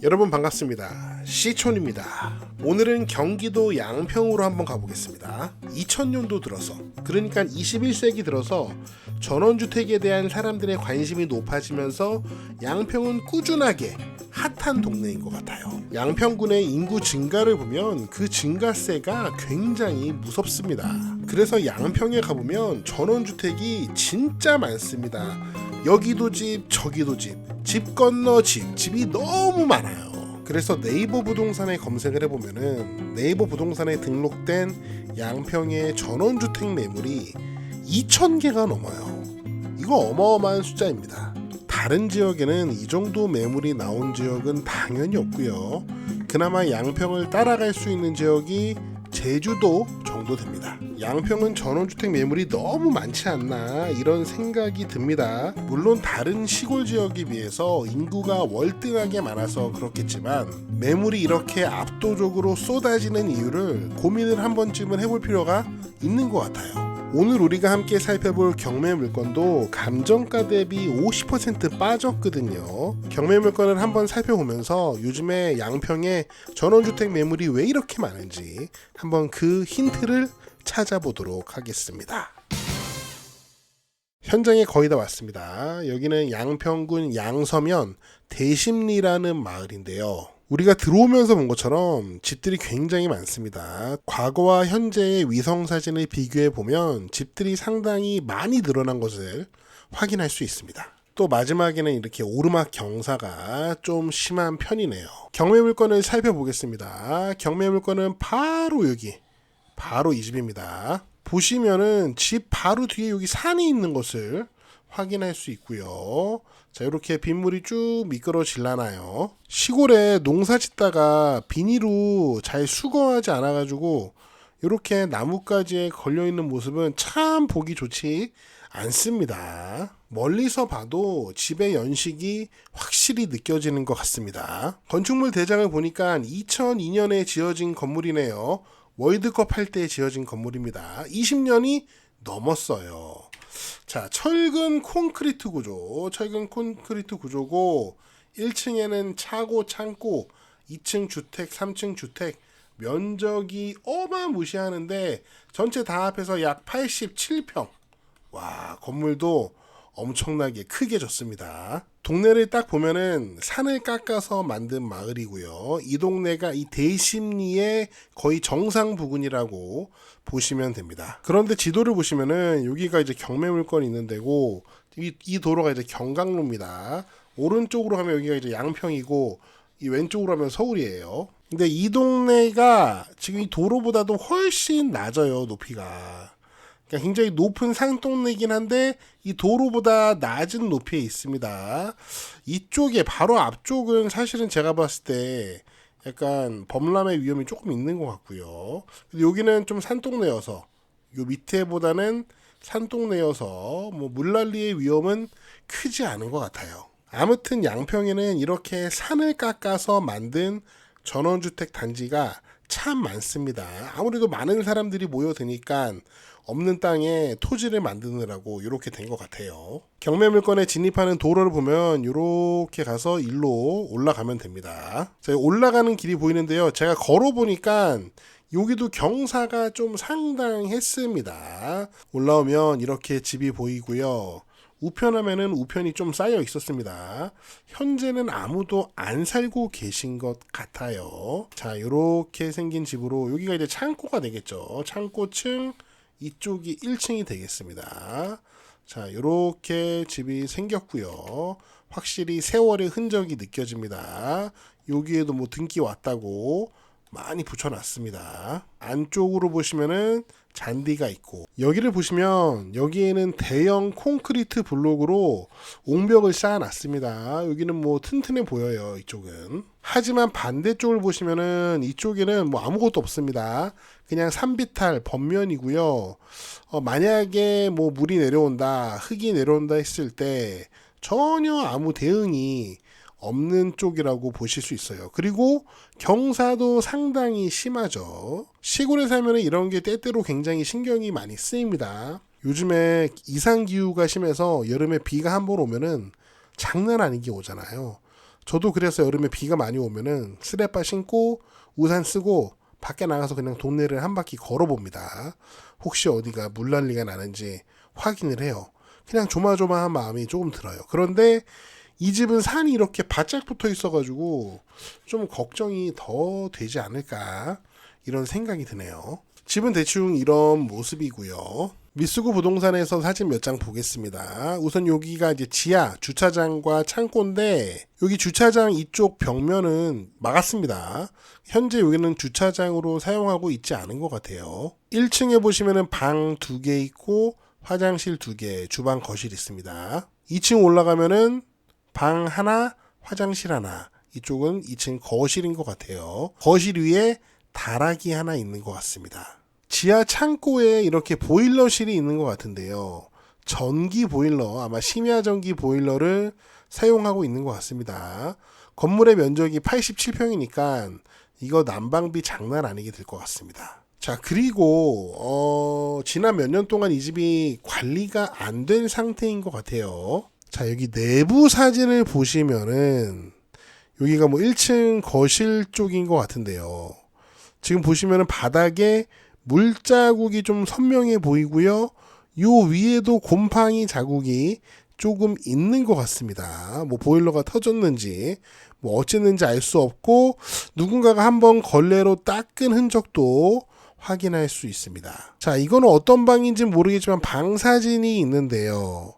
여러분 반갑습니다. 시촌입니다. 오늘은 경기도 양평으로 한번 가보겠습니다. 2000년도 들어서, 그러니까 21세기 들어서 전원주택에 대한 사람들의 관심이 높아지면서 양평은 꾸준하게 핫한 동네인 것 같아요. 양평군의 인구 증가를 보면 그 증가세가 굉장히 무섭습니다. 그래서 양평에 가보면 전원주택이 진짜 많습니다. 여기도 집, 저기도 집, 집 건너 집, 집이 너무 많아요. 그래서 네이버 부동산에 검색을 해보면은 네이버 부동산에 등록된 양평의 전원주택 매물이 2,000개가 넘어요. 이거 어마어마한 숫자입니다. 다른 지역에는 이 정도 매물이 나온 지역은 당연히 없고요. 그나마 양평을 따라갈 수 있는 지역이 제주도 정도 됩니다. 양평은 전원주택 매물이 너무 많지 않나 이런 생각이 듭니다. 물론 다른 시골 지역에 비해서 인구가 월등하게 많아서 그렇겠지만 매물이 이렇게 압도적으로 쏟아지는 이유를 고민을 한 번쯤은 해볼 필요가 있는 것 같아요. 오늘 우리가 함께 살펴볼 경매 물건도 감정가 대비 50% 빠졌거든요. 경매 물건을 한번 살펴보면서 요즘에 양평에 전원주택 매물이 왜 이렇게 많은지 한번 그 힌트를 찾아보도록 하겠습니다. 현장에 거의 다 왔습니다. 여기는 양평군 양서면 대심리라는 마을인데요. 우리가 들어오면서 본 것처럼 집들이 굉장히 많습니다. 과거와 현재의 위성사진을 비교해 보면 집들이 상당히 많이 늘어난 것을 확인할 수 있습니다. 또 마지막에는 이렇게 오르막 경사가 좀 심한 편이네요. 경매 물건을 살펴보겠습니다. 경매 물건은 바로 여기, 바로 이 집입니다. 보시면은 집 바로 뒤에 여기 산이 있는 것을 확인할 수 있고요. 자, 이렇게 빗물이 쭉 미끄러질라나요. 시골에 농사 짓다가 비닐로 잘 수거하지 않아가지고 이렇게 나뭇가지에 걸려있는 모습은 참 보기 좋지 않습니다. 멀리서 봐도 집의 연식이 확실히 느껴지는 것 같습니다. 건축물 대장을 보니까 2002년에 지어진 건물이네요. 월드컵 할 때 지어진 건물입니다. 20년이 넘었어요. 자, 철근 콘크리트 구조, 철근 콘크리트 구조고 1층에는 차고 창고, 2층 주택, 3층 주택, 면적이 어마무시하는데 전체 다 합해서 약 87평. 와, 건물도 엄청나게 크게 졌습니다. 동네를 딱 보면은 산을 깎아서 만든 마을이고요. 이 동네가 이 대심리의 거의 정상 부근이라고 보시면 됩니다. 그런데 지도를 보시면은 여기가 이제 경매 물건이 있는 데고 이 도로가 이제 경강로입니다. 오른쪽으로 하면 여기가 이제 양평이고 이 왼쪽으로 하면 서울이에요. 근데 이 동네가 지금 이 도로보다도 훨씬 낮아요, 높이가. 그러니까 굉장히 높은 산동네이긴 한데 이 도로보다 낮은 높이에 있습니다. 이쪽에 바로 앞쪽은 사실은 제가 봤을 때 약간 범람의 위험이 조금 있는 것 같고요. 여기는 좀 산동네여서 요 밑에보다는 산동네여서 뭐 물난리의 위험은 크지 않은 것 같아요. 아무튼 양평에는 이렇게 산을 깎아서 만든 전원주택 단지가 참 많습니다. 아무래도 많은 사람들이 모여드니까 없는 땅에 토지를 만드느라고 이렇게 된 것 같아요. 경매 물건에 진입하는 도로를 보면 이렇게 가서 일로 올라가면 됩니다. 자, 올라가는 길이 보이는데요. 제가 걸어보니까 여기도 경사가 좀 상당했습니다. 올라오면 이렇게 집이 보이고요. 우편하면은 우편이 좀 쌓여 있었습니다. 현재는 아무도 안 살고 계신 것 같아요. 자, 이렇게 생긴 집으로 여기가 이제 창고가 되겠죠. 창고층, 이쪽이 1층이 되겠습니다. 자, 이렇게 집이 생겼고요. 확실히 세월의 흔적이 느껴집니다. 여기에도 뭐 등기 왔다고 많이 붙여놨습니다. 안쪽으로 보시면은 잔디가 있고, 여기를 보시면 여기에는 대형 콘크리트 블록으로 옹벽을 쌓아놨습니다. 여기는 뭐 튼튼해 보여요, 이쪽은. 하지만 반대쪽을 보시면은 이쪽에는 뭐 아무것도 없습니다. 그냥 산비탈 범면이고요. 만약에 뭐 물이 내려온다, 흙이 내려온다 했을 때 전혀 아무 대응이 없는 쪽이라고 보실 수 있어요. 그리고 경사도 상당히 심하죠. 시골에 살면 이런 게 때때로 굉장히 신경이 많이 쓰입니다. 요즘에 이상기후가 심해서 여름에 비가 한 번 오면은 장난 아니게 오잖아요. 저도 그래서 여름에 비가 많이 오면은 스레빠 신고 우산 쓰고 밖에 나가서 그냥 동네를 한 바퀴 걸어봅니다. 혹시 어디가 물난리가 나는지 확인을 해요. 그냥 조마조마한 마음이 조금 들어요. 그런데 이 집은 산이 이렇게 바짝 붙어 있어가지고 좀 걱정이 더 되지 않을까 이런 생각이 드네요. 집은 대충 이런 모습이고요. 미쓰고 부동산에서 사진 몇 장 보겠습니다. 우선 여기가 이제 지하 주차장과 창고인데 여기 주차장 이쪽 벽면은 막았습니다. 현재 여기는 주차장으로 사용하고 있지 않은 것 같아요. 1층에 보시면은 방 2개 있고 화장실 2개, 주방 거실 있습니다. 2층 올라가면은 방 하나, 화장실 하나. 이쪽은 2층 거실인 것 같아요. 거실 위에 다락이 하나 있는 것 같습니다. 지하 창고에 이렇게 보일러실이 있는 것 같은데요. 전기 보일러, 아마 심야 전기 보일러를 사용하고 있는 것 같습니다. 건물의 면적이 87평이니까 이거 난방비 장난 아니게 될 것 같습니다. 자, 그리고 지난 몇 년 동안 이 집이 관리가 안 된 상태인 것 같아요. 자, 여기 내부 사진을 보시면은 여기가 뭐 1층 거실 쪽인 것 같은데요. 지금 보시면은 바닥에 물자국이 좀 선명해 보이고요. 요 위에도 곰팡이 자국이 조금 있는 것 같습니다. 뭐 보일러가 터졌는지 뭐 어쨌는지 알 수 없고 누군가가 한번 걸레로 닦은 흔적도 확인할 수 있습니다. 자, 이거는 어떤 방인지 모르겠지만 방 사진이 있는데요.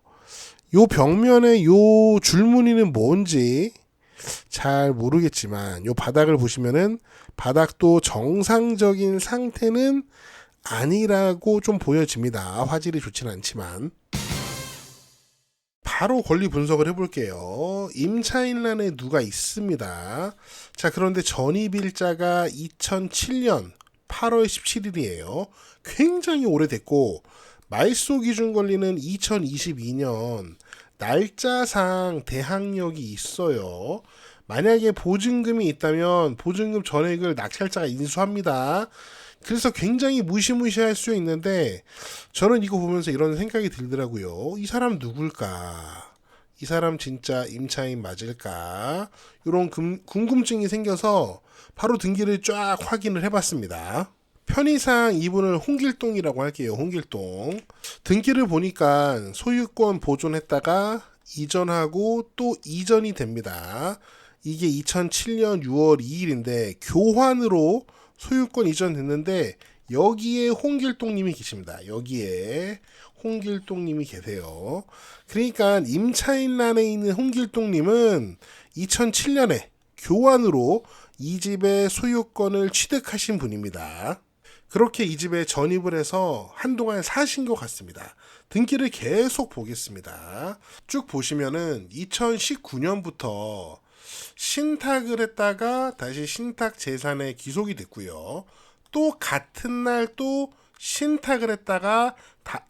요 벽면에 요 줄무늬는 뭔지 잘 모르겠지만 요 바닥을 보시면은 바닥도 정상적인 상태는 아니라고 좀 보여집니다. 화질이 좋지는 않지만. 바로 권리 분석을 해볼게요. 임차인란에 누가 있습니다. 자, 그런데 전입일자가 2007년 8월 17일이에요. 굉장히 오래됐고 말소 기준 권리는 2022년 날짜상 대항력이 있어요. 만약에 보증금이 있다면 보증금 전액을 낙찰자가 인수합니다. 그래서 굉장히 무시무시할 수 있는데 저는 이거 보면서 이런 생각이 들더라고요. 이 사람 누굴까? 이 사람 진짜 임차인 맞을까? 이런 궁금증이 생겨서 바로 등기를 쫙 확인을 해봤습니다. 편의상 이분을 홍길동이라고 할게요. 홍길동. 등기를 보니까 소유권 보존했다가 이전하고 또 이전이 됩니다. 이게 2007년 6월 2일인데 교환으로 소유권 이전됐는데 여기에 홍길동님이 계십니다. 여기에 홍길동님이 계세요. 그러니까 임차인란에 있는 홍길동님은 2007년에 교환으로 이 집의 소유권을 취득하신 분입니다. 그렇게 이 집에 전입을 해서 한동안 사신 것 같습니다. 등기를 계속 보겠습니다. 쭉 보시면은 2019년부터 신탁을 했다가 다시 신탁 재산에 기속이 됐고요. 또 같은 날 또 신탁을 했다가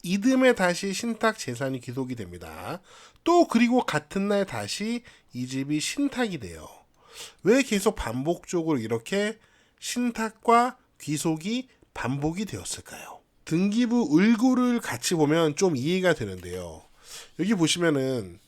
이듬해 다시 신탁 재산이 기속이 됩니다. 또 그리고 같은 날 다시 이 집이 신탁이 돼요. 왜 계속 반복적으로 이렇게 신탁과 귀속이 반복이 되었을까요? 등기부 을고를 같이 보면 좀 이해가 되는데요. 여기 보시면은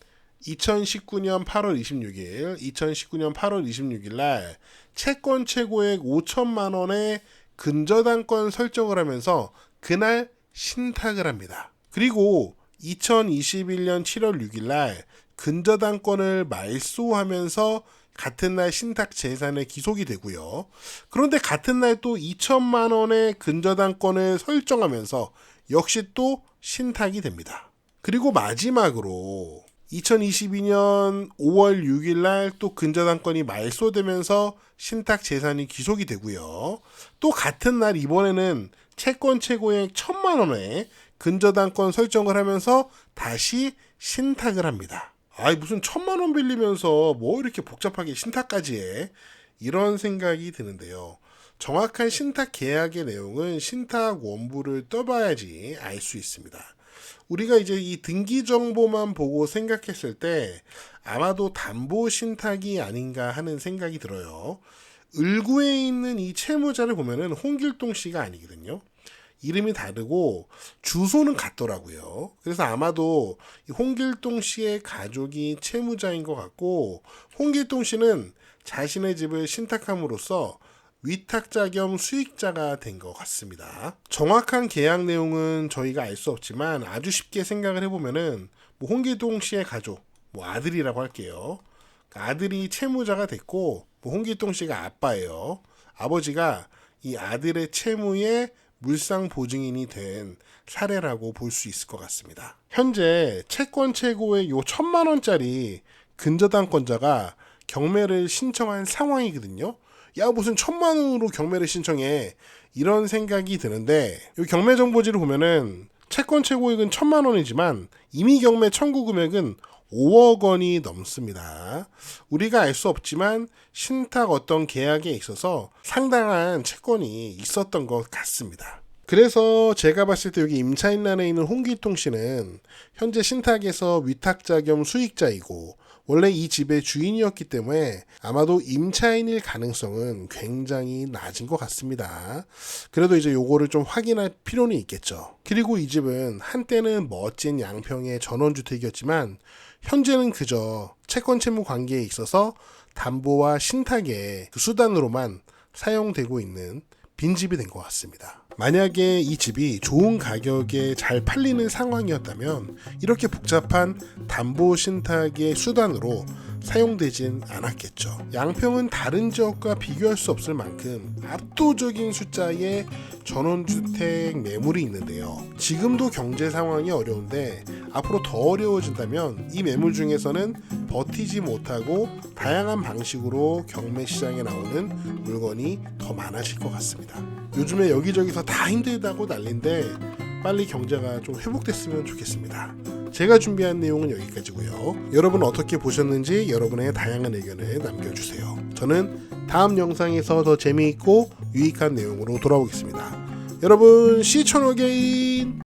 2019년 8월 26일 날 채권 최고액 5천만 원의 근저당권 설정을 하면서 그날 신탁을 합니다. 그리고 2021년 7월 6일 날 근저당권을 말소하면서 같은 날 신탁 재산에 기속이 되고요. 그런데 같은 날 또 2천만 원의 근저당권을 설정하면서 역시 또 신탁이 됩니다. 그리고 마지막으로 2022년 5월 6일 날 또 근저당권이 말소되면서 신탁 재산이 기속이 되고요. 또 같은 날 이번에는 채권 최고액 1,000만 원의 근저당권 설정을 하면서 다시 신탁을 합니다. 아이 무슨 1,000만 원 빌리면서 뭐 이렇게 복잡하게 신탁까지 해? 이런 생각이 드는데요. 정확한 신탁 계약의 내용은 신탁 원부를 떠봐야지 알 수 있습니다. 우리가 이제 이 등기 정보만 보고 생각했을 때 아마도 담보 신탁이 아닌가 하는 생각이 들어요. 을구에 있는 이 채무자를 보면은 홍길동 씨가 아니거든요. 이름이 다르고 주소는 같더라고요. 그래서 아마도 홍길동 씨의 가족이 채무자인 것 같고, 홍길동 씨는 자신의 집을 신탁함으로써 위탁자 겸 수익자가 된 것 같습니다. 정확한 계약 내용은 저희가 알 수 없지만 아주 쉽게 생각을 해보면은 홍길동 씨의 가족, 아들이라고 할게요. 아들이 채무자가 됐고 홍길동 씨가 아빠예요. 아버지가 이 아들의 채무의 물상 보증인이 된 사례라고 볼 수 있을 것 같습니다. 현재 채권 최고의 요 1,000만 원짜리 근저당권자가 경매를 신청한 상황이거든요. 야, 무슨 1,000만 원으로 경매를 신청해, 이런 생각이 드는데, 이 경매 정보지를 보면은 채권 최고액은 1,000만 원이지만 이미 경매 청구 금액은 5억 원이 넘습니다. 우리가 알 수 없지만 신탁 어떤 계약에 있어서 상당한 채권이 있었던 것 같습니다. 그래서 제가 봤을 때 여기 임차인란에 있는 홍길동 씨는 현재 신탁에서 위탁자 겸 수익자이고 원래 이 집의 주인이었기 때문에 아마도 임차인일 가능성은 굉장히 낮은 것 같습니다. 그래도 이제 요거를 좀 확인할 필요는 있겠죠. 그리고 이 집은 한때는 멋진 양평의 전원주택이었지만 현재는 그저 채권 채무 관계에 있어서 담보와 신탁의 그 수단으로만 사용되고 있는 빈집이 된 것 같습니다. 만약에 이 집이 좋은 가격에 잘 팔리는 상황이었다면 이렇게 복잡한 담보 신탁의 수단으로 사용되진 않았겠죠. 양평은 다른 지역과 비교할 수 없을 만큼 압도적인 숫자의 전원주택 매물이 있는데요. 지금도 경제 상황이 어려운데 앞으로 더 어려워진다면 이 매물 중에서는 버티지 못하고 다양한 방식으로 경매 시장에 나오는 물건이 더 많아질 것 같습니다. 요즘에 여기저기서 다 힘들다고 난리인데 빨리 경제가 좀 회복됐으면 좋겠습니다. 제가 준비한 내용은 여기까지고요. 여러분 어떻게 보셨는지 여러분의 다양한 의견을 남겨주세요. 저는 다음 영상에서 더 재미있고 유익한 내용으로 돌아오겠습니다. 여러분 시청하게인